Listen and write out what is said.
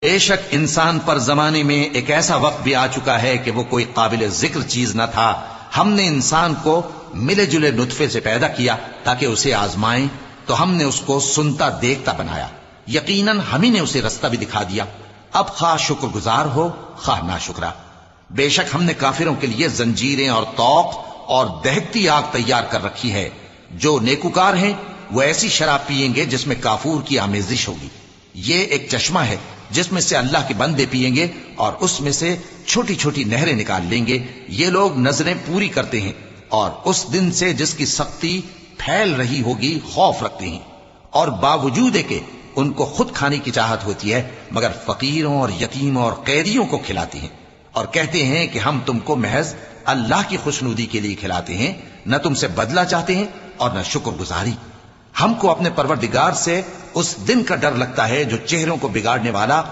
بے شک انسان پر زمانے میں ایک ایسا وقت بھی آ چکا ہے کہ وہ کوئی قابل ذکر چیز نہ تھا. ہم نے انسان کو ملے جلے نطفے سے پیدا کیا تاکہ اسے آزمائیں، تو ہم نے اس کو سنتا دیکھتا بنایا. یقیناً ہم ہی نے اسے رستہ بھی دکھا دیا. اب خواہ شکر گزار ہو خواہ ناشکرا. بے شک ہم نے کافروں کے لیے زنجیریں اور طوق اور دہکتی آگ تیار کر رکھی ہے. جو نیکوکار ہیں وہ ایسی شراب پیئیں گے جس میں کافور کی آمیزش ہوگی. یہ ایک چشمہ ہے جس میں سے اللہ کے بندے پیئیں گے اور اس میں سے چھوٹی چھوٹی نہریں نکال لیں گے. یہ لوگ نظریں پوری کرتے ہیں اور اس دن سے جس کی سختی پھیل رہی ہوگی خوف رکھتے ہیں، اور باوجود کہ ان کو خود کھانے کی چاہت ہوتی ہے مگر فقیروں اور یتیموں اور قیدیوں کو کھلاتے ہیں، اور کہتے ہیں کہ ہم تم کو محض اللہ کی خوشنودی کے لیے کھلاتے ہیں، نہ تم سے بدلہ چاہتے ہیں اور نہ شکر گزاری. ہم کو اپنے پروردگار سے اس دن کا ڈر لگتا ہے جو چہروں کو بگاڑنے والا